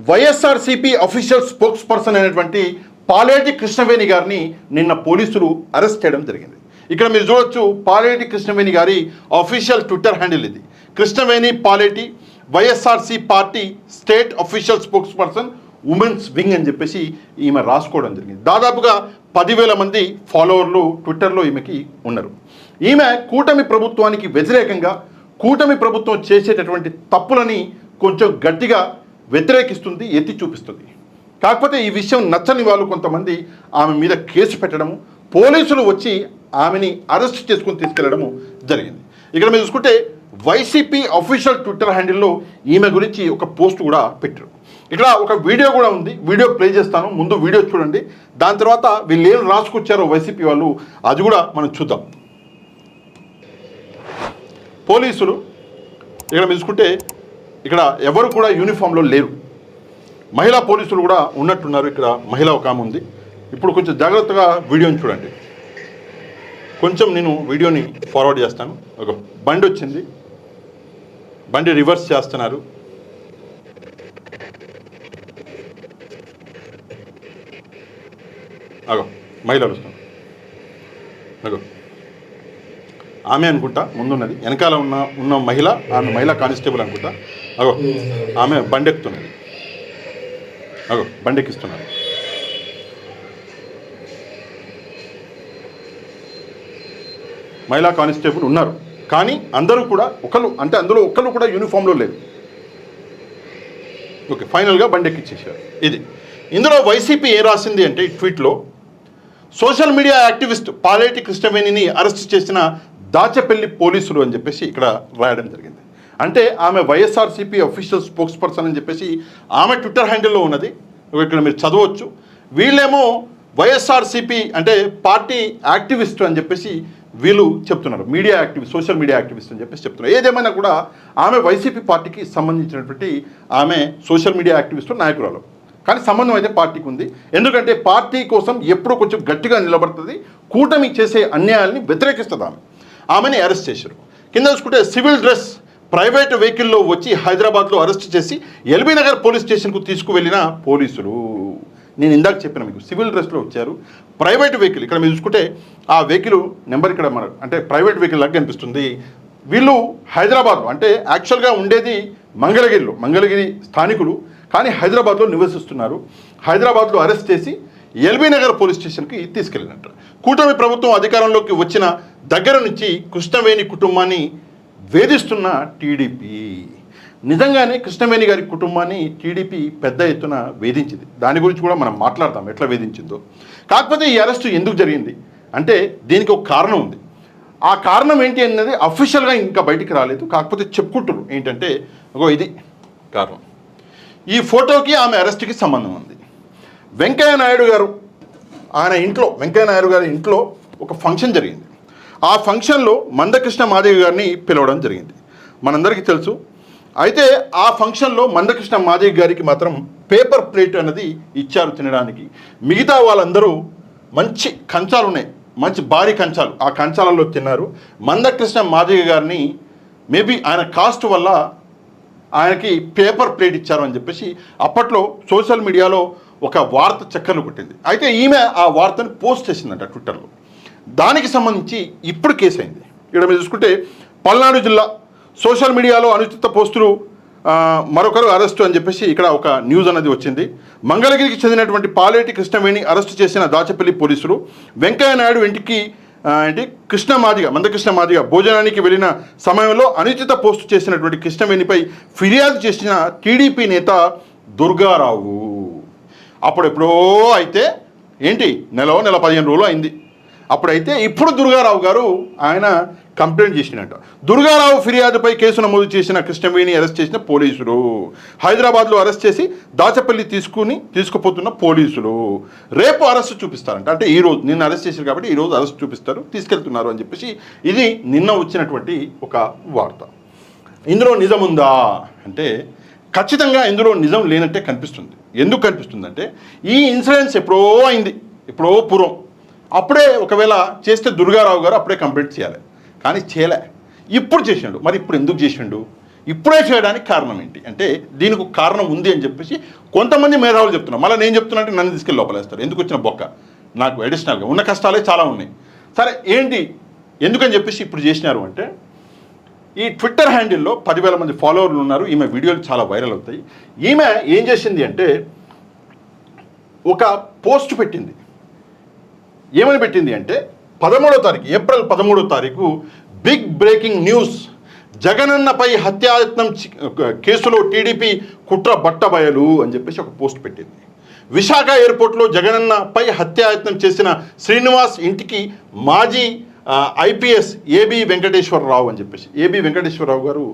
YSRCP official spokes person అయినటువంటి పాలేటి కృష్ణవేణి గారిని నిన్న పోలీసులు అరెస్ట్ చేయడం జరిగింది. ఇక్కడ మీరు చూడొచ్చు, పాలేటి కృష్ణవేణి గారి అఫీషియల్ ట్విట్టర్ హ్యాండిల్ ఇది. Krishnaveni Paleti YSRC party state official spokes person women's wing అని చెప్పేసి ఈమె రాసుకోవడం జరిగింది. దాదాపుగా 10,000 మంది ఫాలోవర్లు ట్విట్టర్లో ఈమెకి ఉన్నారు. ఈమె కూటమి ప్రభుత్వానికి వ్యతిరేకంగా కూటమి ప్రభుత్వం చేసేటటువంటి తప్పులని కొంచెం గట్టిగా వ్యతిరేకిస్తుంది, ఎత్తి చూపిస్తుంది. కాకపోతే ఈ విషయం నచ్చని వాళ్ళు కొంతమంది ఆమె మీద కేసు పెట్టడము, పోలీసులు వచ్చి ఆమెని అరెస్ట్ చేసుకుని తీసుకెళ్లడము జరిగింది. ఇక్కడ మీరు చూసుకుంటే వైసీపీ అఫీషియల్ ట్విట్టర్ హ్యాండిల్లో ఈమె గురించి ఒక పోస్ట్ కూడా పెట్టారు. ఇక్కడ ఒక వీడియో కూడా ఉంది, వీడియో ప్లే చేస్తాను, ముందు వీడియో చూడండి. దాని తర్వాత వీళ్ళు ఏం రాసుకొచ్చారో వైసీపీ వాళ్ళు అది కూడా మనం చూద్దాం. పోలీసులు ఇక్కడ మీరు చూసుకుంటే ఇక్కడ ఎవరు కూడా యూనిఫామ్లో లేరు, మహిళా పోలీసులు కూడా ఉన్నట్టున్నారు. ఇక్కడ మహిళ ఒక ఆమె ఉంది. ఇప్పుడు కొంచెం జాగ్రత్తగా వీడియోని చూడండి. కొంచెం నేను వీడియోని ఫార్వర్డ్ చేస్తాను. ఒక బండి వచ్చింది, బండి రివర్స్ చేస్తున్నారు. అగో మహిళలు వస్తున్నారు. అగో ఆమె అనుకుంటా ముందున్నది, వెనకాల ఉన్న మహిళ, ఆమె మహిళా కానిస్టేబుల్ అనుకుంటా. అగో ఆమె బండెక్కుతున్నది, అగో బండెక్కిస్తున్నారు. మహిళా కానిస్టేబుల్ ఉన్నారు, కానీ అందరూ కూడా అందులో ఒకళ్ళు కూడా యూనిఫామ్లో లేదు. ఓకే, ఫైనల్గా బండెక్కిచ్చేసారు. ఇది ఇందులో వైసీపీ ఏ రాసింది అంటే ఈ ట్వీట్లో, సోషల్ మీడియా యాక్టివిస్ట్ పాలేటి కృష్ణవేణిని అరెస్ట్ చేసిన దాచపల్లి పోలీసులు అని చెప్పేసి ఇక్కడ రాయడం జరిగింది. అంటే ఆమె వైఎస్ఆర్సీపీ అఫీషియల్ స్పోక్స్ పర్సన్ అని చెప్పేసి ఆమె ట్విట్టర్ హ్యాండిల్లో ఉన్నది. ఇక్కడ మీరు చదవచ్చు. వీళ్ళేమో వైఎస్ఆర్సీపీ అంటే పార్టీ యాక్టివిస్ట్ అని చెప్పేసి వీళ్ళు చెప్తున్నారు, media activist, social media activist అని చెప్పేసి చెప్తున్నారు. ఏదేమైనా కూడా ఆమె వైసీపీ పార్టీకి సంబంధించినటువంటి ఆమె సోషల్ మీడియా యాక్టివిస్ట్, నాయకురాలు. కానీ సంబంధం అయితే పార్టీకి ఉంది. ఎందుకంటే పార్టీ కోసం ఎప్పుడూ కొంచెం గట్టిగా నిలబడుతుంది, కూటమి చేసే అన్యాయాల్ని వ్యతిరేకిస్తుంది. ఆమెని అరెస్ట్ చేశారు. కింద చూసుకుంటే సివిల్ డ్రెస్ ప్రైవేట్ వెహికల్లో వచ్చి హైదరాబాద్లో అరెస్ట్ చేసి ఎల్బీ నగర్ పోలీస్ స్టేషన్కు తీసుకువెళ్ళిన పోలీసులు. నేను ఇందాక చెప్పిన మీకు, సివిల్ డ్రెస్లో వచ్చారు, ప్రైవేట్ వెహికల్. ఇక్కడ మీరు చూసుకుంటే ఆ వెహికల్ నెంబర్ ఇక్కడ అంటే ప్రైవేట్ వెహికల్ లాగా కనిపిస్తుంది. వీళ్ళు హైదరాబాద్లో అంటే యాక్చువల్గా ఉండేది మంగళగిరి స్థానికులు, కానీ హైదరాబాద్లో నివసిస్తున్నారు. హైదరాబాద్లో అరెస్ట్ చేసి ఎల్బీ నగర్ పోలీస్ స్టేషన్కి తీసుకెళ్ళినట్టు. కూటమి ప్రభుత్వం అధికారంలోకి వచ్చిన దగ్గర నుంచి కృష్ణవేణి కుటుంబాన్ని వేధిస్తున్న టీడీపీ. నిజంగానే కృష్ణవేణి గారి కుటుంబాన్ని టీడీపీ పెద్ద ఎత్తున వేధించింది. దాని గురించి కూడా మనం మాట్లాడదాం, ఎట్లా వేధించిందో. కాకపోతే ఈ అరెస్టు ఎందుకు జరిగింది అంటే దీనికి ఒక కారణం ఉంది. ఆ కారణం ఏంటి అన్నది అఫీషియల్గా ఇంకా బయటికి రాలేదు. కాకపోతే చెప్పుకుంటారు ఏంటంటే, ఇది కారణం. ఈ ఫోటోకి ఆమె అరెస్ట్కి సంబంధం ఉంది. వెంకయ్య నాయుడు గారి ఇంట్లో ఒక ఫంక్షన్ జరిగింది. ఆ ఫంక్షన్లో మందకృష్ణ మాదిగ గారిని పిలవడం జరిగింది, మనందరికీ తెలుసు. అయితే ఆ ఫంక్షన్లో మందకృష్ణ మాదిగ గారికి మాత్రం పేపర్ ప్లేట్ అనేది ఇచ్చారు తినడానికి. మిగతా వాళ్ళందరూ మంచి కంచాలు ఉన్నాయి, మంచి భారీ కంచాలు, ఆ కంచాలలో తిన్నారు. మందకృష్ణ మాదిగ గారిని మేబీ ఆయన కాస్ట్ వల్ల ఆయనకి పేపర్ ప్లేట్ ఇచ్చారు అని చెప్పేసి అప్పట్లో సోషల్ మీడియాలో ఒక వార్త చక్కర్లు కొట్టింది. అయితే ఈమె ఆ వార్తను పోస్ట్ చేసిందంట ట్విట్టర్లో. దానికి సంబంధించి ఇప్పుడు కేసు అయింది. ఇక్కడ మీరు చూసుకుంటే పల్నాడు జిల్లా సోషల్ మీడియాలో అనుచిత పోస్టులు, మరొకరు అరెస్టు అని చెప్పేసి ఇక్కడ ఒక న్యూస్ అనేది వచ్చింది. మంగళగిరికి చెందినటువంటి పాలేటి కృష్ణవేణి అరెస్టు చేసిన దాచపల్లి పోలీసులు వెంకయ్య నాయుడు ఇంటికి మందకృష్ణ మాదిగ భోజనానికి వెళ్ళిన సమయంలో అనుచిత పోస్టు చేసినటువంటి కృష్ణవేణిపై ఫిర్యాదు చేసిన టీడీపీ నేత దుర్గారావు. అప్పుడెప్పుడో అయితే ఏంటి నెల 15 రోజులు అయింది. అప్పుడైతే ఇప్పుడు దుర్గారావు గారు ఆయన కంప్లైంట్ చేసినట్ట. దుర్గారావు ఫిర్యాదుపై కేసు నమోదు చేసిన కృష్ణవేణి అరెస్ట్ చేసిన పోలీసులు. హైదరాబాద్లో అరెస్ట్ చేసి దాచపల్లి తీసుకుపోతున్న పోలీసులు. రేపు అరెస్ట్ చూపిస్తారంట. అంటే ఈరోజు నిన్న అరెస్ట్ చేశారు కాబట్టి ఈరోజు అరెస్ట్ చూపిస్తారు, తీసుకెళ్తున్నారు అని చెప్పేసి ఇది నిన్న వచ్చినటువంటి ఒక వార్త. ఇందులో నిజం ఉందా అంటే ఖచ్చితంగా ఇందులో నిజం లేనట్టే కనిపిస్తుంది. ఎందుకు కనిపిస్తుంది అంటే ఈ ఇన్సిడెంట్స్ ఎప్పుడో అయింది, ఎప్పుడో పూర్వం. అప్పుడే ఒకవేళ చేస్తే దుర్గారావు గారు అప్పుడే కంప్లైంట్ చేయాలి, కానీ చేయలే. ఇప్పుడు చేసిండు. మరి ఇప్పుడు ఎందుకు చేసిండు? ఇప్పుడే చేయడానికి కారణం ఏంటి అంటే దీనికి ఒక కారణం ఉంది అని చెప్పేసి కొంతమంది మేధావులు చెప్తున్నారు. మళ్ళీ నేను చెప్తున్నా అంటే నన్ను తీసుకెళ్ళి లోపలేస్తారు. ఎందుకు వచ్చిన బొక్క, నాకు అడిషనల్గా ఉన్న కష్టాలే చాలా ఉన్నాయి. సరే ఏంటి ఎందుకని చెప్పేసి ఇప్పుడు చేసినారు అంటే, ఈ ట్విట్టర్ హ్యాండిల్లో 10,000 మంది ఫాలోవర్లు ఉన్నారు. ఈమె వీడియోలు చాలా వైరల్ అవుతాయి. ఈమె ఏం చేసింది అంటే ఒక పోస్ట్ పెట్టింది. ఏమని పెట్టింది అంటే 13వ తారీఖు ఏప్రిల్ 13వ తారీఖు బిగ్ బ్రేకింగ్ న్యూస్, జగనన్నపై హత్యాయత్నం కేసులో టీడీపీ కుట్ర బట్టబయలు అని చెప్పేసి ఒక పోస్ట్ పెట్టింది. విశాఖ ఎయిర్పోర్ట్లో జగనన్నపై హత్యాయత్నం చేసిన శ్రీనివాస్ ఇంటికి మాజీ ఐపీఎస్ ఏబి వెంకటేశ్వరరావు అని చెప్పేసి, ఏబి వెంకటేశ్వరరావు గారు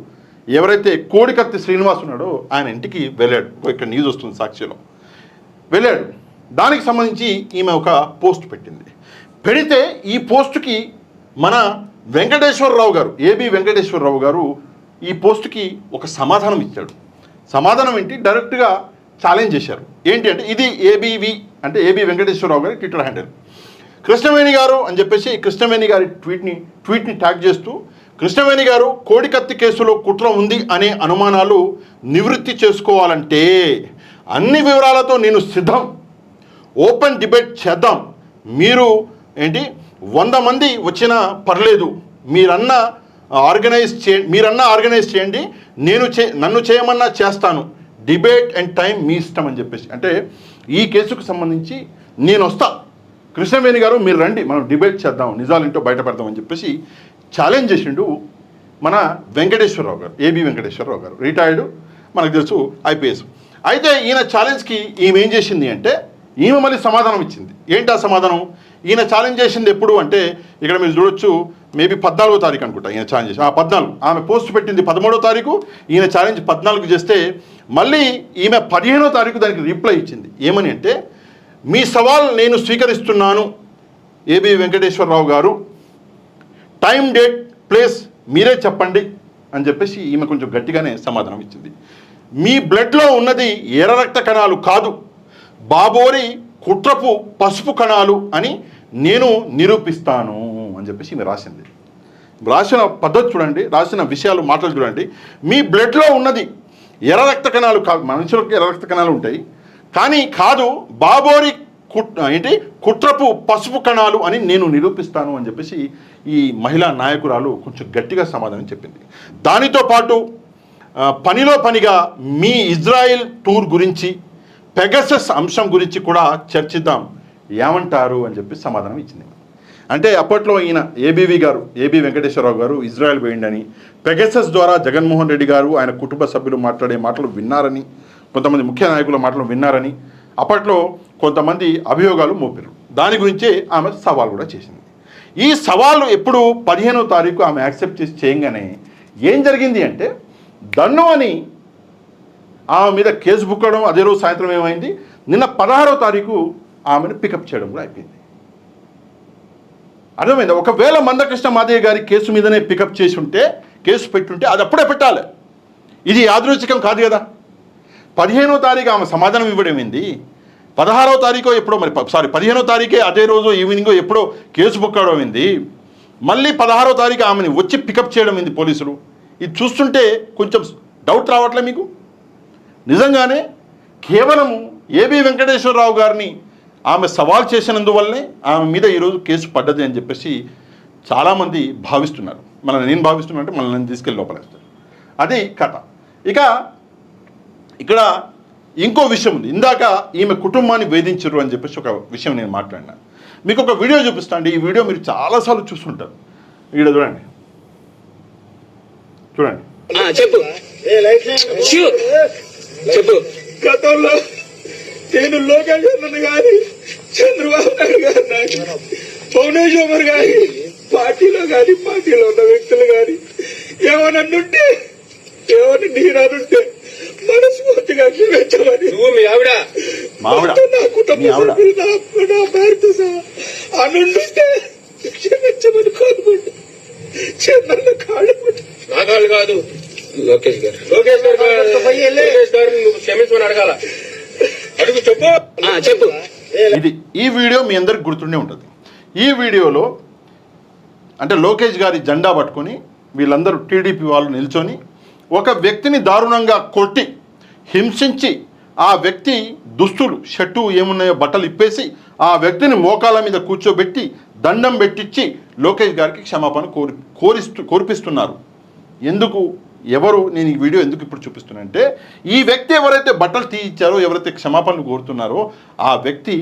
ఎవరైతే కోడికత్తి శ్రీనివాస్ ఉన్నాడో ఆయన ఇంటికి వెళ్ళాడు. ఇక్కడ న్యూస్ వస్తుంది సాక్షిలో, వెళ్ళాడు. దానికి సంబంధించి ఈమె ఒక పోస్ట్ పెట్టింది. పెడితే ఈ పోస్టుకి మన వెంకటేశ్వరరావు గారు, ఏబి వెంకటేశ్వరరావు గారు ఈ పోస్టుకి ఒక సమాధానం ఇచ్చాడు. సమాధానం ఏంటి, డైరెక్ట్గా ఛాలెంజ్ చేశారు. ఏంటి అంటే ఇది ఏబీవి అంటే ఏబి వెంకటేశ్వరరావు గారి ట్విట్టర్ హ్యాండిల్. కృష్ణవేణి గారు అని చెప్పేసి కృష్ణవేణి గారి ట్వీట్ని ట్యాగ్ చేస్తూ, కృష్ణవేణి గారు కోడికత్తి కేసులో కుట్ర ఉంది అనే అనుమానాలు నివృత్తి చేసుకోవాలంటే అన్ని వివరాలతో నేను సిద్ధం, ఓపెన్ డిబేట్ చేద్దాం, మీరు ఏంటి 100 మంది వచ్చినా పర్లేదు, మీరన్నా ఆర్గనైజ్ చేయండి, నన్ను చేయమన్నా చేస్తాను, డిబేట్ అండ్ టైం మీ ఇష్టం అని చెప్పేసి. అంటే ఈ కేసుకు సంబంధించి నేను వస్తా, కృష్ణవేణి గారు మీరు రండి, మనం డిబేట్ చేద్దాం, నిజాలేంటో బయటపడదామని చెప్పేసి ఛాలెంజ్ చేసిండు మన వెంకటేశ్వరరావు గారు, ఏబి వెంకటేశ్వరరావు గారు, రిటైర్డ్ మనకు తెలుసు ఐపీఎస్. అయితే ఈయన ఛాలెంజ్కి ఈమె ఏం చేసింది అంటే ఈమె మళ్ళీ సమాధానం ఇచ్చింది. ఏంటి ఆ సమాధానం, ఈయన ఛాలెంజ్ చేసింది ఎప్పుడు అంటే ఇక్కడ మీరు చూడొచ్చు, మేబీ 14వ తారీఖు అనుకుంటా ఈయన ఛాలెంజ్ చేసి, 14 ఆమె పోస్ట్ పెట్టింది 13వ తారీఖు, ఈయన ఛాలెంజ్ 14 చేస్తే మళ్ళీ ఈమె 15వ తారీఖు దానికి రిప్లై ఇచ్చింది. ఏమని అంటే, మీ సవాల్ నేను స్వీకరిస్తున్నాను ఏబి వెంకటేశ్వరరావు గారు, టైం డేట్ ప్లేస్ మీరే చెప్పండి అని చెప్పేసి ఈమె కొంచెం గట్టిగానే సమాధానం ఇచ్చింది. మీ బ్లడ్లో ఉన్నది ఎర్ర రక్త కణాలు కాదు, బాబోరి కుట్రపు పసుపు కణాలు అని నేను నిరూపిస్తాను అని చెప్పేసి ఈమె రాసింది. రాసిన పద్ధతి చూడండి, రాసిన విషయాలు మాటలు చూడండి. మీ బ్లడ్లో ఉన్నది ఎర్ర రక్త కణాలు కాదు, మనుషులకు ఎర్ర రక్త కణాలు ఉంటాయి కానీ కాదు, బాబోరి కుట్రపు పసుపు కణాలు అని నేను నిరూపిస్తాను అని చెప్పేసి ఈ మహిళా నాయకురాలు కొంచెం గట్టిగా సమాధానం చెప్పింది. దానితో పాటు పనిలో పనిగా మీ ఇజ్రాయెల్ టూర్ గురించి, పెగసస్ అంశం గురించి కూడా చర్చిద్దాం, ఏమంటారు అని చెప్పి సమాధానం ఇచ్చింది. అంటే అప్పట్లో ఈయన ఏబి వెంకటేశ్వరరావు గారు ఇజ్రాయెల్ పోయిండని, పెగసస్ ద్వారా జగన్మోహన్ రెడ్డి గారు ఆయన కుటుంబ సభ్యులు మాట్లాడే మాటలు విన్నారని, కొంతమంది ముఖ్య నాయకుల మాటలు విన్నారని అప్పట్లో కొంతమంది అభియోగాలు మోపారు. దాని గురించే ఆమె సవాల్ కూడా చేసింది. ఈ సవాలు ఎప్పుడు 15వ తారీఖు ఆమె యాక్సెప్ట్ చేసి చేయగానే ఏం జరిగింది అంటే, దన్ను అని ఆమె మీద కేసు బుక్ అవడం, అదే రోజు సాయంత్రం ఏమైంది, నిన్న 16వ తారీఖు ఆమెను పికప్ చేయడం కూడా అయిపోయింది. అర్థమైంది. ఒకవేళ మందకృష్ణ మాదయ్య గారి కేసు మీదనే పికప్ చేసి ఉంటే, కేసు పెట్టుంటే అది అప్పుడే పెట్టాలి. ఇది యాదృచ్ఛికం కాదు కదా. 15వ తారీఖు ఆమె సమాధానం ఇవ్వడం ఏంది, 16వ తారీఖు ఎప్పుడో 15వ తారీఖే అదే రోజు ఈవినింగ్ ఎప్పుడో కేసు బుక్ అవడం ఏంది, మళ్ళీ 16వ తారీఖు ఆమెను వచ్చి పికప్ చేయడం ఏంది పోలీసులు. ఇది చూస్తుంటే కొంచెం డౌట్ రావట్లే మీకు? నిజంగానే కేవలము ఏబి వెంకటేశ్వరరావు గారిని ఆమె సవాల్ చేసినందువల్లనే ఆమె మీద ఈరోజు కేసు పడ్డది అని చెప్పేసి చాలామంది భావిస్తున్నారు. నేను భావిస్తున్నా అంటే మనల్ని తీసుకెళ్ళి లోపలేస్తారు. అది కథ. ఇక ఇక్కడ ఇంకో విషయం ఉంది. ఇందాక ఈమె కుటుంబాన్ని వేధించరు అని చెప్పేసి ఒక విషయం నేను మాట్లాడినా. మీకు ఒక వీడియో చూపిస్తాను. ఈ వీడియో మీరు చాలాసార్లు చూస్తుంటారు. ఇక్కడ చూడండి. చెప్పు. గతంలో నేను లోకేష్ గారి, చంద్రబాబు నాయుడు గారు, భువనేశ్వర్ గారి, పార్టీలో ఉన్న వ్యక్తులు కానీ ఏమన్నా నేనంటే మనస్ఫూర్తిగా క్షమించమని నువ్వు మీ ఆవిడ నా కుటుంబ సభ్యులు నా భార్యతో సహా అనుంటే క్షమించమని కోరుకుంటా. చంద్రన్న కాళ్ళు నా కాళ్ళు కాదు, లోకేష్ గారు నువ్వు క్షమించమని అడగాల. అడుగు, చెప్పు. ఇది ఈ వీడియో మీ అందరికి గుర్తుండే ఉంటుంది. ఈ వీడియోలో అంటే లోకేష్ గారి జెండా పట్టుకొని వీళ్ళందరూ టీడీపీ వాళ్ళు నిల్చొని ఒక వ్యక్తిని దారుణంగా కొట్టి హింసించి ఆ వ్యక్తి దుస్తులు షర్టు ఏమున్నాయో బట్టలు ఇప్పేసి ఆ వ్యక్తిని మోకాళ్ళ మీద కూర్చోబెట్టి దండం పెట్టించి లోకేష్ గారికి క్షమాపణ కోరిపిస్తున్నారు. ఎందుకు, ఎవరు, నేను ఈ వీడియో ఎందుకు ఇప్పుడు చూపిస్తున్నానంటే ఈ వ్యక్తి ఎవరైతే బట్టలు తీయించారో, ఎవరైతే క్షమాపణలు కోరుతున్నారో ఆ వ్యక్తి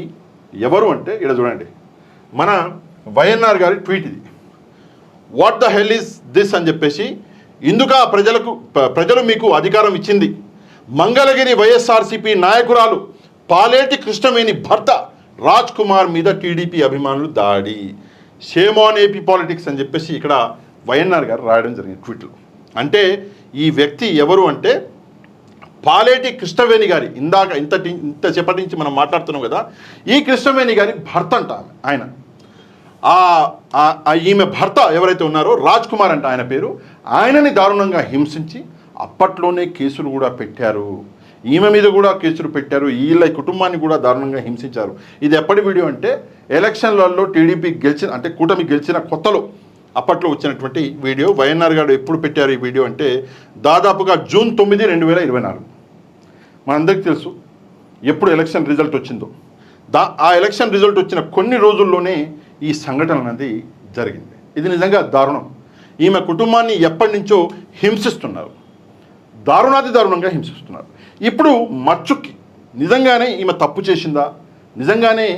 ఎవరు అంటే ఇక్కడ చూడండి, మన వైఎన్ఆర్ గారి ట్వీట్ ఇది. What the hell is this అని చెప్పేసి, ఇందుక ప్రజలు మీకు అధికారం ఇచ్చింది. మంగళగిరి వైఎస్ఆర్సీపీ నాయకురాలు పాలేటి కృష్ణవేణి భర్త రాజ్ కుమార్ మీద టీడీపీ అభిమానులు దాడి. షేమ్ ఆన్ ఏపీ పాలిటిక్స్ అని చెప్పేసి ఇక్కడ వైఎన్ఆర్ గారు రాయడం జరిగింది ట్వీట్లో. అంటే ఈ వ్యక్తి ఎవరు అంటే పాలేటి కృష్ణవేణి గారి, ఇంతసేపటి నుంచి మనం మాట్లాడుతున్నాం కదా, ఈ కృష్ణవేణి గారి భర్త అంట ఆయన. ఈమె భర్త ఎవరైతే ఉన్నారో రాజ్ కుమార్ అంట ఆయన పేరు, ఆయనని దారుణంగా హింసించి అప్పట్లోనే కేసులు కూడా పెట్టారు. ఈమె మీద కూడా కేసులు పెట్టారు. వీళ్ళ కుటుంబాన్ని కూడా దారుణంగా హింసించారు. ఇది ఎప్పటి వీడియో అంటే ఎలక్షన్లలో టీడీపీ గెలిచిన, అంటే కూటమి గెలిచిన కొత్తలో అప్పట్లో వచ్చినటువంటి వీడియో. వైఎన్ఆర్ గారు ఎప్పుడు పెట్టారు ఈ వీడియో అంటే దాదాపుగా జూన్ 9, 2024. మనందరికీ తెలుసు ఎప్పుడు ఎలక్షన్ రిజల్ట్ వచ్చిందో. ఆ ఎలక్షన్ రిజల్ట్ వచ్చిన కొన్ని రోజుల్లోనే ఈ సంఘటన అనేది జరిగింది. ఇది నిజంగా దారుణం. ఈమె కుటుంబాన్ని ఎప్పటి నుంచో హింసిస్తున్నారు, దారుణాతి దారుణంగా హింసిస్తున్నారు. ఇప్పుడు మచ్చుక్కి నిజంగానే ఈమె తప్పు చేసిందా, నిజంగానే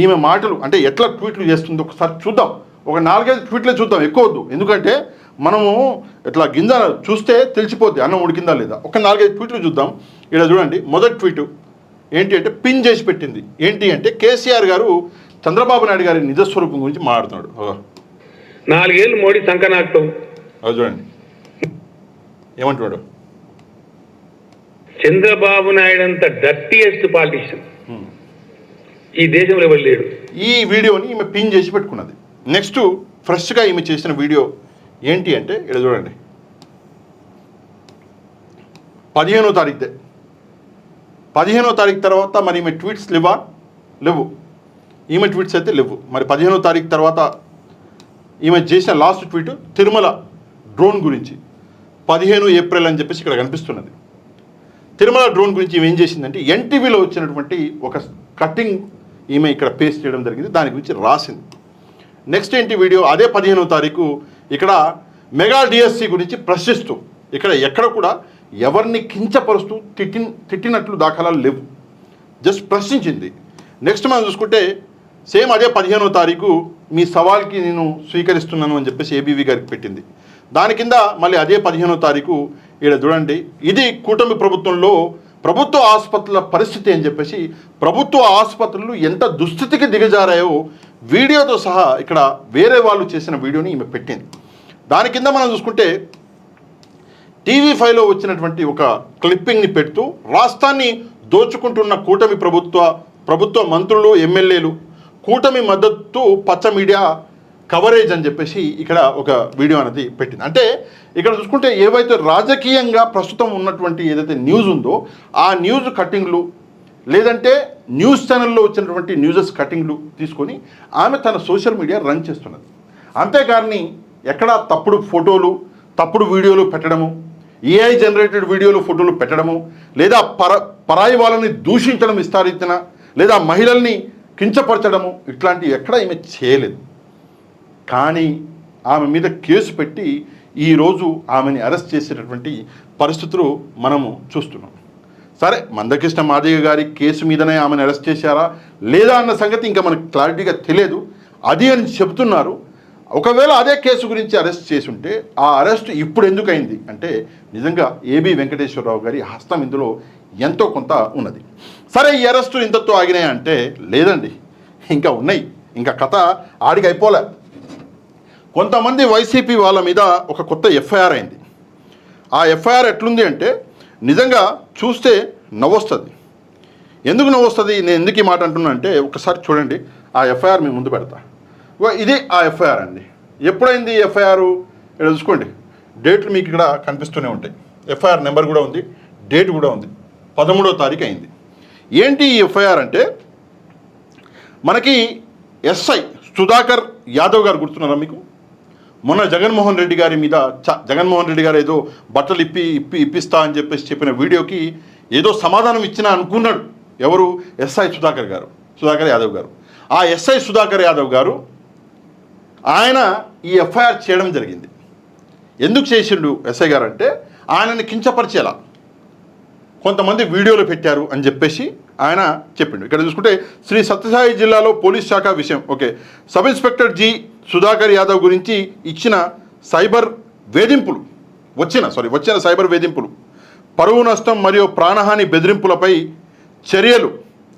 ఈమె మాటలు అంటే ఎట్లా ట్వీట్లు చేస్తుందో ఒకసారి చూద్దాం. ఒక 4-5 ట్వీట్లే చూద్దాం, ఎక్కువ వద్దు. ఎందుకంటే మనము ఇట్లా గింజ చూస్తే తెలిసిపోద్ది అన్నం ఉడికిందా లేదా. ఒక 4-5 ట్వీట్లు చూద్దాం. ఇక్కడ చూడండి, మొదటి ట్వీటు ఏంటి అంటే పిన్ చేసి పెట్టింది. ఏంటి అంటే కేసీఆర్ గారు చంద్రబాబు నాయుడు గారి నిజస్వరూపం గురించి మాట్లాడుతున్నాడు. 4 ఏళ్ళు మోడీ సంకనాక్తం. అది చూడండి ఏమంటున్నాడు. చంద్రబాబు నాయుడు అంత డర్టీయెస్ట్ పాలిటిషియన్ ఈ దేశంలో ఎవరు లేడు. ఈ వీడియోని ఈమె పిన్ చేసి పెట్టుకున్నది. నెక్స్ట్ ఫ్రెష్గా ఈమె చేసిన వీడియో ఏంటి అంటే ఇక్కడ చూడండి, 15వ తారీఖుదే. 15వ తారీఖు తర్వాత మరి ఈమె ట్వీట్స్ లేవు. ఈమె ట్వీట్స్ అయితే లేవు. మరి 15వ తారీఖు తర్వాత ఈమె చేసిన లాస్ట్ ట్వీట్ తిరుమల డ్రోన్ గురించి 15 ఏప్రిల్ అని చెప్పేసి ఇక్కడ కనిపిస్తున్నది. తిరుమల డ్రోన్ గురించి ఈమె ఏం చేసిందంటే ఎన్టీవీలో వచ్చినటువంటి ఒక కటింగ్ ఈమె ఇక్కడ పేస్ట్ చేయడం జరిగింది, దాని గురించి రాసింది. నెక్స్ట్ ఏంటి వీడియో, అదే 15వ తారీఖు ఇక్కడ మెగా డిఎస్సి గురించి ప్రశ్నిస్తూ ఎక్కడ కూడా ఎవరిని కించపరుస్తూ తిట్టినట్లు దాఖలాలు లేవు, జస్ట్ ప్రశ్నించింది. నెక్స్ట్ మనం చూసుకుంటే సేమ్ అదే 15వ తారీఖు మీ సవాల్కి నేను స్వీకరిస్తున్నాను అని చెప్పేసి ఏబీవీ గారికి పెట్టింది. దాని కింద మళ్ళీ అదే 15వ తారీఖు ఇక్కడ చూడండి, ఇది కూటమి ప్రభుత్వంలో ప్రభుత్వ ఆసుపత్రుల పరిస్థితి అని చెప్పేసి ప్రభుత్వ ఆసుపత్రులు ఎంత దుస్థితికి దిగజారాయో వీడియోతో సహా ఇక్కడ వేరే వాళ్ళు చేసిన వీడియోని ఈమె పెట్టింది. దాని కింద మనం చూసుకుంటే TV5లో వచ్చినటువంటి ఒక క్లిప్పింగ్ని పెడుతూ రాష్ట్రాన్ని దోచుకుంటున్న కూటమి ప్రభుత్వ మంత్రులు, ఎమ్మెల్యేలు కూటమి మద్దతు పచ్చ మీడియా కవరేజ్ అని చెప్పేసి ఇక్కడ ఒక వీడియో అనేది పెట్టింది. అంటే ఇక్కడ చూసుకుంటే ఏవైతే రాజకీయంగా ప్రస్తుతం ఉన్నటువంటి ఏదైతే న్యూస్ ఉందో ఆ న్యూస్ కట్టింగ్లు, లేదంటే న్యూస్ ఛానల్లో వచ్చినటువంటి న్యూసెస్ కటింగ్లు తీసుకొని ఆమె తన సోషల్ మీడియా రన్ చేస్తున్నది. అంతేకాని ఎక్కడ తప్పుడు ఫోటోలు, తప్పుడు వీడియోలు పెట్టడము, ఏఐ జనరేటెడ్ వీడియోలు, ఫోటోలు పెట్టడము, లేదా పరాయి వాళ్ళని దూషించడం విస్తారించిన, లేదా మహిళల్ని కించపరచడము, ఇట్లాంటివి ఎక్కడ ఈమె చేయలేదు. కానీ ఆమె మీద కేసు పెట్టి ఈరోజు ఆమెని అరెస్ట్ చేసేటటువంటి పరిస్థితులు మనము చూస్తున్నాం. సరే, మందకృష్ణ మాదిగ గారి కేసు మీదనే ఆమెను అరెస్ట్ చేశారా లేదా అన్న సంగతి ఇంకా మనకు క్లారిటీగా తెలియదు. అది అని చెబుతున్నారు. ఒకవేళ అదే కేసు గురించి అరెస్ట్ చేసి ఉంటే ఆ అరెస్ట్ ఇప్పుడు ఎందుకు అయింది అంటే నిజంగా ఏబి వెంకటేశ్వరరావు గారి హస్తం ఇందులో ఎంతో కొంత ఉన్నది. సరే, ఈ అరెస్టులు ఇంతతో ఆగినాయి అంటే లేదండి, ఇంకా ఉన్నాయి. ఇంకా కథ ఆడికి అయిపోలే. కొంతమంది వైసీపీ వాళ్ళ మీద ఒక కొత్త ఎఫ్ఐఆర్ అయింది. ఆ ఎఫ్ఐఆర్ ఎట్లుంది అంటే నిజంగా చూస్తే నవ్వొస్తుంది. ఎందుకు నవ్వొస్తుంది, నేను ఎందుకు ఈ మాట అంటున్నా అంటే ఒకసారి చూడండి. ఆ ఎఫ్ఐఆర్ మీ ముందు పెడతా. ఇది ఆ ఎఫ్ఐఆర్ అండి. ఎప్పుడైంది ఎఫ్ఐఆర్ ఇక్కడ చూసుకోండి. డేట్లు మీకు ఇక్కడ కనిపిస్తూనే ఉంటాయి. ఎఫ్ఐఆర్ నెంబర్ కూడా ఉంది, డేట్ కూడా ఉంది. 13వ తారీఖు అయింది. ఏంటి ఈ ఎఫ్ఐఆర్ అంటే మనకి ఎస్ఐ సుధాకర్ యాదవ్ గారు గుర్తున్నారా మీకు? మొన్న జగన్మోహన్ రెడ్డి గారి మీద జగన్మోహన్ రెడ్డి గారు ఏదో బట్టలు ఇప్పిస్తా అని చెప్పేసి చెప్పిన వీడియోకి ఏదో సమాధానం ఇచ్చినా అనుకున్నాడు ఎవరు, ఎస్ఐ సుధాకర్ యాదవ్ గారు. ఆ ఎస్ఐ సుధాకర్ యాదవ్ గారు ఆయన ఈ ఎఫ్ఐఆర్ చేయడం జరిగింది. ఎందుకు చేసిండు ఎస్ఐ గారు అంటే ఆయనని కించపరిచేలా కొంతమంది వీడియోలు పెట్టారు అని చెప్పేసి ఆయన చెప్పిండు. ఇక్కడ చూసుకుంటే శ్రీ సత్యసాయి జిల్లాలో పోలీస్ శాఖ విషయం okay. Sub inspector G Sudhakar Yadav గురించి వచ్చిన సైబర్ వేధింపులు, పరువు నష్టం మరియు ప్రాణహాని బెదిరింపులపై చర్యలు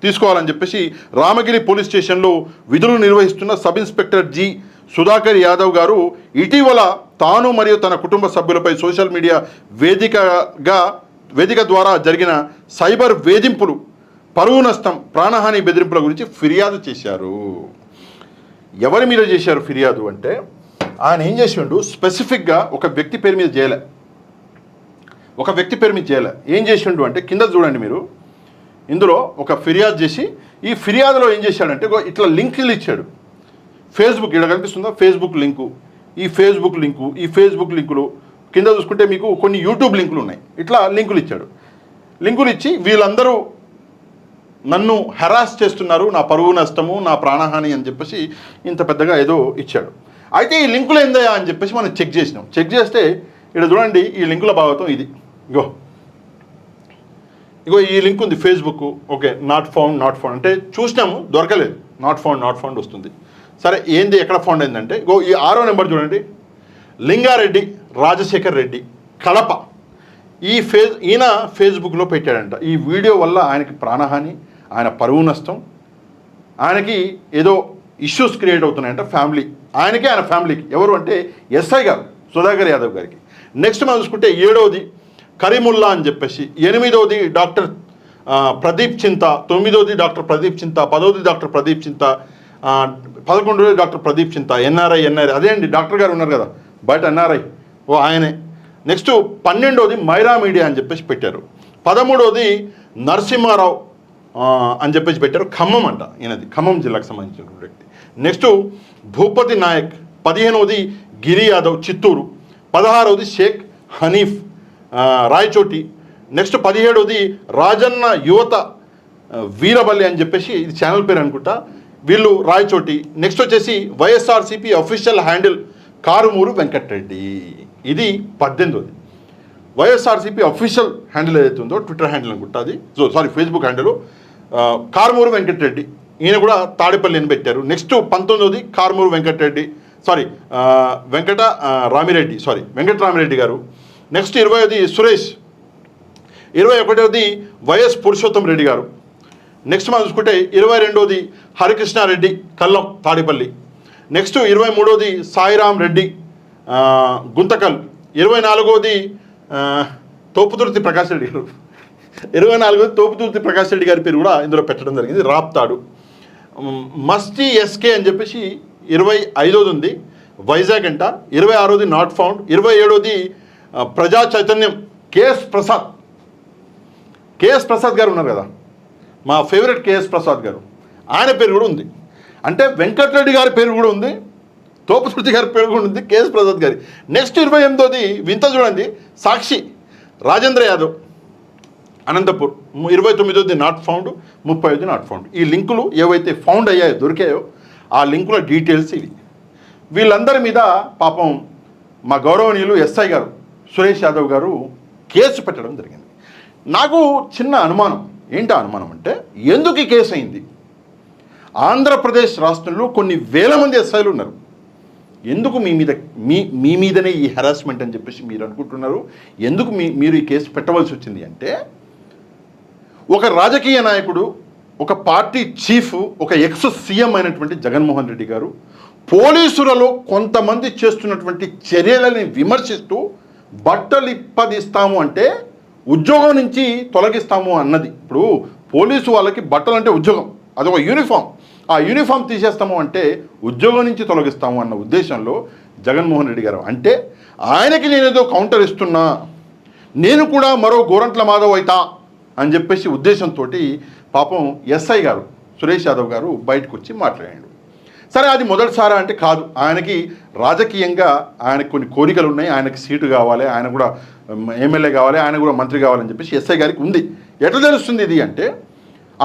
తీసుకోవాలని చెప్పేసి రామగిరి పోలీస్ స్టేషన్లో విధులు నిర్వహిస్తున్న sub inspector G Sudhakar Yadav గారు ఇటీవల తాను మరియు తన కుటుంబ సభ్యులపై సోషల్ మీడియా వేదిక ద్వారా జరిగిన సైబర్ వేధింపులు, పరువు నష్టం, ప్రాణహాని బెదిరింపుల గురించి ఫిర్యాదు చేశారు. ఎవరి మీద చేశారు ఫిర్యాదు అంటే ఆయన ఏం చేసిండు, స్పెసిఫిక్గా ఒక వ్యక్తి పేరు మీద చేయలే. ఏం చేసిండు అంటే కింద చూడండి మీరు, ఇందులో ఒక ఫిర్యాదు చేసి ఈ ఫిర్యాదులో ఏం చేశాడంటే ఇట్లా లింకులు ఇచ్చాడు. ఫేస్బుక్ ఇక్కడ కనిపిస్తుందా, ఫేస్బుక్ లింకులు కింద చూసుకుంటే మీకు కొన్ని యూట్యూబ్ లింకులు ఉన్నాయి. ఇట్లా లింకులు ఇచ్చి వీళ్ళందరూ నన్ను హెరాస్ చేస్తున్నారు, నా పరువు నష్టము, నా ప్రాణహాని అని చెప్పేసి ఇంత పెద్దగా ఏదో ఇచ్చాడు. అయితే ఈ లింకులు ఏందయ్యా అని చెప్పేసి మనం చెక్ చేస్తే ఇక్కడ చూడండి ఈ లింకుల భాగవతం ఇది. ఇగో ఈ లింక్ ఉంది ఫేస్బుక్ ఓకే. నాట్ ఫౌండ్ అంటే చూసినాము దొరకలేదు, నాట్ ఫౌండ్ వస్తుంది. సరే ఏంది ఎక్కడ ఫౌండ్ అయిందంటే ఇగో ఈ 6వ నెంబర్ చూడండి, లింగారెడ్డి రాజశేఖర్ రెడ్డి కడప. ఈయన ఫేస్బుక్లో పెట్టాడంట ఈ వీడియో వల్ల ఆయనకి ప్రాణహాని, ఆయన పరువు నష్టం, ఆయనకి ఏదో ఇష్యూస్ క్రియేట్ అవుతున్నాయంట ఆయనకి ఆయన ఫ్యామిలీకి. ఎవరు అంటే ఎస్ఐ గారు సుధాకర్ యాదవ్ గారికి. నెక్స్ట్ మనం చూసుకుంటే 7వది కరీముల్లా అని చెప్పేసి, 8వది డాక్టర్ ప్రదీప్ చింత, 9వది డాక్టర్ ప్రదీప్ చింత, 10వది డాక్టర్ ప్రదీప్ చింత, 11వది డాక్టర్ ప్రదీప్ చింత, ఎన్ఆర్ఐ అదే అండి డాక్టర్ గారు ఉన్నారు కదా బయట ఎన్ఆర్ఐ ఆయనే. నెక్స్ట్ 12వది మైరా మీడియా అని చెప్పేసి పెట్టారు. 13వది నరసింహారావు అని చెప్పేసి పెట్టారు, ఖమ్మం అంట ఈయనది, ఖమ్మం జిల్లాకు సంబంధించిన వ్యక్తి. నెక్స్ట్ భూపతి నాయక్, 15వది గిరి యాదవ్ చిత్తూరు, 16వది షేక్ హనీఫ్ రాయచోటి. నెక్స్ట్ 17వది రాజన్న యువత వీరబల్లి అని చెప్పేసి ఇది ఛానల్ పేరు అనుకుంటా, వీళ్ళు రాయచోటి. నెక్స్ట్ వచ్చేసి వైఎస్ఆర్సీపీ అఫీషియల్ హ్యాండిల్ కారుమూరు వెంకటరెడ్డి, ఇది 18వది. వైఎస్ఆర్సీపీ అఫీషియల్ హ్యాండిల్ ఏదైతే ఉందో ట్విట్టర్ హ్యాండిల్ అనుకుంటా అది, ఫేస్బుక్ హ్యాండిల్ కారుమూరు వెంకటరెడ్డి, ఈయన కూడా తాడేపల్లి అని పెట్టారు. నెక్స్ట్ 19వది కారుమూరు వెంకటరెడ్డి వెంకట రామిరెడ్డి గారు. నెక్స్ట్ 20వది సురేష్, 21వది వైఎస్ పురుషోత్తం రెడ్డి గారు. నెక్స్ట్ మనం చూసుకుంటే 22వది హరికృష్ణారెడ్డి కల్లం తాడేపల్లి. నెక్స్ట్ 23వది సాయిరామ్ రెడ్డి గుంతకల్. 24వది తోపుతుర్తి ప్రకాష్ రెడ్డి గారు. 24వది తోపుతుర్తి ప్రకాష్ రెడ్డి గారి పేరు కూడా ఇందులో పెట్టడం జరిగింది, రాప్తాడు. మస్టీ ఎస్కే అని చెప్పేసి 25వది ఉంది వైజాగ్ అంట. 26వది నాట్ ఫౌండ్. 27వది ప్రజా చైతన్యం కేఎస్ ప్రసాద్ గారు ఉన్నారు కదా, మా ఫేవరెట్ కేఎస్ ప్రసాద్ గారు, ఆయన పేరు కూడా ఉంది. అంటే వెంకటరెడ్డి గారి పేరు కూడా ఉంది, తోపుతుర్తి గారి పేరు కూడా ఉంది, కేఎస్ ప్రసాద్ గారి. నెక్స్ట్ 28వది వింత చూడండి, సాక్షి రాజేంద్ర యాదవ్ అనంతపూర్. 29వది నాట్ ఫౌండ్, 30వది నాట్ ఫౌండ్. ఈ లింకులు ఏవైతే ఫౌండ్ అయ్యాయో దొరికాయో ఆ లింకుల డీటెయిల్స్ ఇవి. వీళ్ళందరి మీద పాపం మా గౌరవనీయులు ఎస్ఐ గారు సురేష్ యాదవ్ గారు కేసు పెట్టడం జరిగింది. నాకు చిన్న అనుమానం, ఏంటా అనుమానం అంటే ఎందుకు ఈ కేసు అయింది? ఆంధ్రప్రదేశ్ రాష్ట్రంలో కొన్ని వేల మంది ఎస్ఐలు ఉన్నారు, ఎందుకు మీ మీదనే ఈ హెరాస్మెంట్ అని చెప్పేసి మీరు అనుకుంటున్నారు? ఎందుకు మీరు ఈ కేసు పెట్టవలసి వచ్చింది అంటే ఒక రాజకీయ నాయకుడు, ఒక పార్టీ చీఫ్, ఒక ఎక్స్ సీఎం అయినటువంటి జగన్మోహన్ రెడ్డి గారు పోలీసులలో కొంతమంది చేస్తున్నటువంటి చర్యలని విమర్శిస్తూ బట్టలు ఇప్పదిస్తాము అంటే ఉద్యోగం నుంచి తొలగిస్తాము అన్నది. ఇప్పుడు పోలీసు వాళ్ళకి బట్టలు అంటే ఉద్యోగం, అదొక యూనిఫామ్, ఆ యూనిఫామ్ తీసేస్తాము అంటే ఉద్యోగం నుంచి తొలగిస్తాము అన్న ఉద్దేశంలో జగన్మోహన్ రెడ్డి గారు, అంటే ఆయనకి నేనేదో కౌంటర్ ఇస్తున్నా, నేను కూడా మరో గోరంట్ల మాధవ్ అవుతా అని చెప్పేసి ఉద్దేశంతో పాపం ఎస్ఐ గారు సురేష్ యాదవ్ గారు బయటకు వచ్చి మాట్లాడాడు. సరే అది మొదటిసారా అంటే కాదు. ఆయనకి రాజకీయంగా ఆయనకు కొన్ని కోరికలు ఉన్నాయి. ఆయనకి సీటు కావాలి, ఆయన కూడా ఎమ్మెల్యే కావాలి, ఆయన కూడా మంత్రి కావాలని చెప్పేసి ఎస్ఐ గారికి ఉంది. ఎట్లా తెలుస్తుంది ఇది అంటే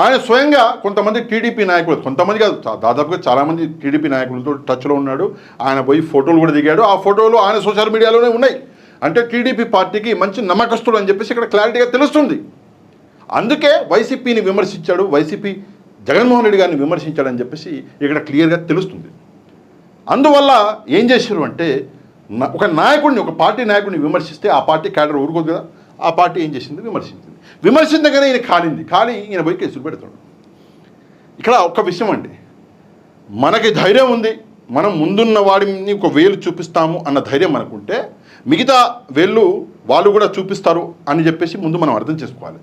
ఆయన స్వయంగా కొంతమంది టీడీపీ నాయకులు, కొంతమంది కాదు దాదాపుగా చాలామంది టీడీపీ నాయకులతో టచ్లో ఉన్నాడు. ఆయన పోయి ఫోటోలు కూడా దిగాడు. ఆ ఫోటోలు ఆయన సోషల్ మీడియాలోనే ఉన్నాయి. అంటే టీడీపీ పార్టీకి మంచి నమ్మకస్తుడు అని చెప్పేసి ఇక్కడ క్లారిటీగా తెలుస్తుంది. అందుకే వైసీపీని విమర్శించాడు, వైసీపీ జగన్మోహన్ రెడ్డి గారిని విమర్శించాడని చెప్పేసి ఇక్కడ క్లియర్గా తెలుస్తుంది. అందువల్ల ఏం చేశారు అంటే ఒక నాయకుడిని, ఒక పార్టీ నాయకుడిని విమర్శిస్తే ఆ పార్టీ క్యాడర్ ఊరుకోదు కదా, ఆ పార్టీ ఏం చేసింది, విమర్శించింది. విమర్శించగానే ఈయన కాలింది, ఈయన పోయి కేసులు పెడతాడు. ఇక్కడ ఒక విషయం అండి, మనకి ధైర్యం ఉంది, మనం ముందున్న వాడిని ఒక వేలు చూపిస్తాము అన్న ధైర్యం మనకుంటే మిగతా వేళ్ళు వాళ్ళు కూడా చూపిస్తారు అని చెప్పేసి ముందు మనం అర్థం చేసుకోవాలి.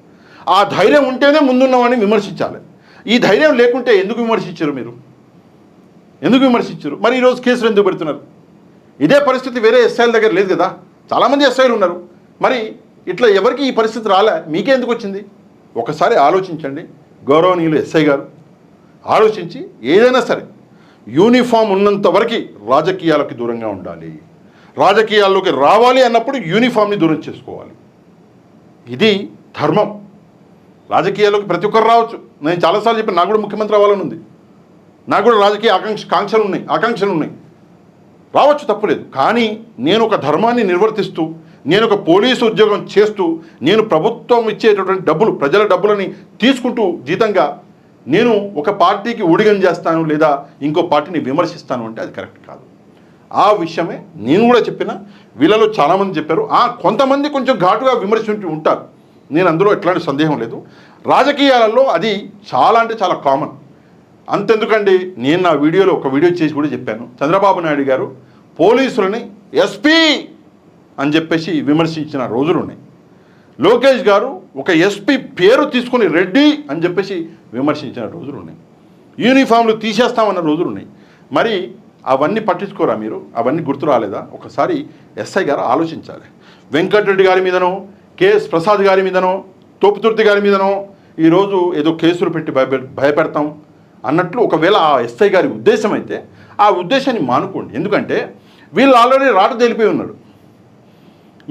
ఆ ధైర్యం ఉంటేనే ముందున్న వాడిని విమర్శించాలి. ఈ ధైర్యం లేకుంటే ఎందుకు విమర్శించారు మీరు? ఎందుకు విమర్శించారు? మరి ఈరోజు కేసులు ఎందుకు పెడుతున్నారు? ఇదే పరిస్థితి వేరే ఎస్ఐల దగ్గర లేదు కదా, చాలామంది ఎస్ఐలు ఉన్నారు. మరి ఇట్లా ఎవరికి ఈ పరిస్థితి రాలే, మీకే ఎందుకు వచ్చింది? ఒకసారి ఆలోచించండి గౌరవనీయులు ఎస్ఐ గారు, ఆలోచించి ఏదైనా సరే యూనిఫామ్ ఉన్నంత వరకు రాజకీయాలకి దూరంగా ఉండాలి. రాజకీయాల్లోకి రావాలి అన్నప్పుడు యూనిఫామ్ని దూరం చేసుకోవాలి. ఇది ధర్మం. రాజకీయాల్లోకి ప్రతి ఒక్కరు రావచ్చు. నేను చాలాసార్లు చెప్పాను, నాకు కూడా ముఖ్యమంత్రి అవ్వాలని ఉంది, నాకు కూడా రాజకీయ ఆకాంక్షలు ఉన్నాయి, రావచ్చు, తప్పులేదు. కానీ నేను ఒక ధర్మాన్ని నిర్వర్తిస్తూ, నేను ఒక పోలీసు ఉద్యోగం చేస్తూ, నేను ప్రభుత్వం ఇచ్చేటటువంటి డబ్బులు, ప్రజల డబ్బులని తీసుకుంటూ జీతంగా నేను ఒక పార్టీకి ఊడిగం చేస్తాను లేదా ఇంకో పార్టీని విమర్శిస్తాను అంటే అది కరెక్ట్ కాదు. ఆ విషయమే నేను కూడా చెప్పిన, వీళ్ళలో చాలామంది చెప్పారు. కొంతమంది కొంచెం ఘాటుగా విమర్శించి ఉంటారు, నేను అందులో ఎట్లాంటి సందేహం లేదు. రాజకీయాలలో అది చాలా అంటే చాలా కామన్. అంతెందుకండి, నేను నా వీడియోలో ఒక వీడియో చేసి కూడా చెప్పాను, చంద్రబాబు నాయుడు గారు పోలీసులని ఎస్పీ అని చెప్పేసి విమర్శించిన రోజులు ఉన్నాయి. లోకేష్ గారు ఒక ఎస్పీ పేరు తీసుకొని రెడ్డి అని చెప్పేసి విమర్శించిన రోజులు ఉన్నాయి. యూనిఫామ్లు తీసేస్తామన్న రోజులు ఉన్నాయి. మరి అవన్నీ పట్టించుకోరా మీరు? అవన్నీ గుర్తు రాలేదా? ఒకసారి ఎస్ఐ గారు ఆలోచించాలి. వెంకటరెడ్డి గారి మీదనో, కేఎస్ ప్రసాద్ గారి మీదనో, తోపుతుర్తి గారి మీదనో ఈరోజు ఏదో కేసులు పెట్టి భయపెడతాం అన్నట్లు ఒకవేళ ఆ ఎస్ఐ గారి ఉద్దేశం అయితే ఆ ఉద్దేశాన్ని మానుకోండి. ఎందుకంటే వీళ్ళు ఆల్రెడీ రాటు తెలిపోయి ఉన్నాడు.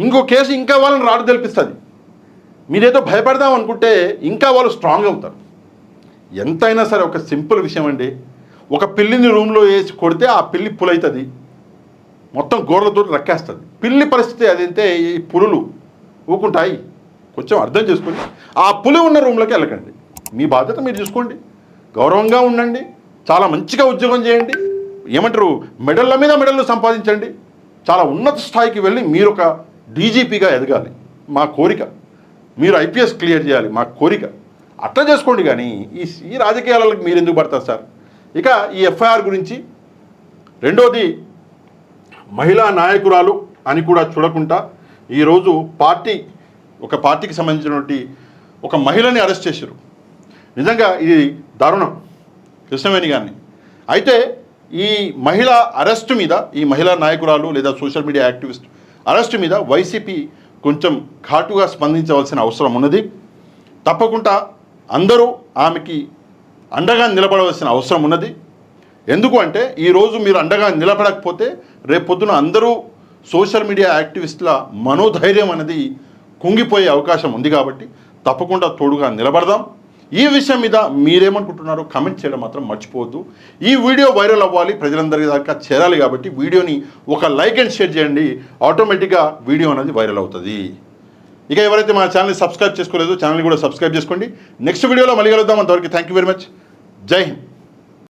ఇంకో కేసు ఇంకా వాళ్ళని రాటు తెలిపిస్తుంది. మీరేదో భయపడదాం అనుకుంటే ఇంకా వాళ్ళు స్ట్రాంగ్ అవుతారు. ఎంతైనా సరే ఒక సింపుల్ విషయం అండి, ఒక పిల్లిని రూమ్లో వేసి కొడితే ఆ పిల్లి పులవుతుంది, మొత్తం గోడలతో రక్కేస్తుంది. పిల్లి పరిస్థితి అదంటే ఈ పులులు ఊకుంటాయి. కొంచెం అర్థం చేసుకొని ఆ పులి ఉన్న రూమ్లోకి వెళ్ళకండి. మీ బాధ్యత మీరు చూసుకోండి, గౌరవంగా ఉండండి, చాలా మంచిగా ఉద్యోగం చేయండి, ఏమంటారు మెడళ్ళ మీద మెడళ్ళు సంపాదించండి, చాలా ఉన్నత స్థాయికి వెళ్ళి మీరు ఒక డీజీపీగా ఎదగాలి మా కోరిక, మీరు ఐపీఎస్ క్లియర్ చేయాలి మా కోరిక. అట్లా చేసుకోండి. కానీ ఈ రాజకీయాలకు మీరు ఎందుకు పడతారు సార్? ఇక ఈ ఎఫ్ఐఆర్ గురించి రెండోది, మహిళా నాయకురాలు అని కూడా చూడకుండా ఈరోజు ఒక పార్టీకి సంబంధించినటువంటి ఒక మహిళని అరెస్ట్ చేశారు. నిజంగా ఇది దారుణం, కృష్ణవేణి గారిని. అయితే ఈ మహిళ అరెస్టు మీద, ఈ మహిళా నాయకురాలు లేదా సోషల్ మీడియా యాక్టివిస్ట్ అరెస్టు మీద వైసీపీ కొంచెం ఘాటుగా స్పందించవలసిన అవసరం ఉన్నది. తప్పకుండా అందరూ ఆమెకి అండగా నిలబడవలసిన అవసరం ఉన్నది. ఎందుకు అంటే ఈరోజు మీరు అండగా నిలబడకపోతే రేపొద్దున అందరూ సోషల్ మీడియా యాక్టివిస్టుల మనోధైర్యం అనేది కుంగిపోయే అవకాశం ఉంది. కాబట్టి తప్పకుండా తోడుగా నిలబడదాం. ఈ విషయం మీద మీరేమనుకుంటున్నారో కామెంట్ చేయడం మాత్రం మర్చిపోవద్దు. ఈ వీడియో వైరల్ అవ్వాలి, ప్రజలందరి దాకా చేరాలి. కాబట్టి వీడియోని ఒక లైక్ అండ్ షేర్ చేయండి, ఆటోమేటిక్గా వీడియో అనేది వైరల్ అవుతుంది. ఇక ఎవరైతే మా ఛానల్ని సబ్స్క్రైబ్ చేసుకోలేదో ఛానల్ని కూడా సబ్స్క్రైబ్ చేసుకోండి. నెక్స్ట్ వీడియోలో మళ్ళీ కలుద్దాం. అంతవరకు థ్యాంక్ యూ వెరీ మచ్. జై హింద్.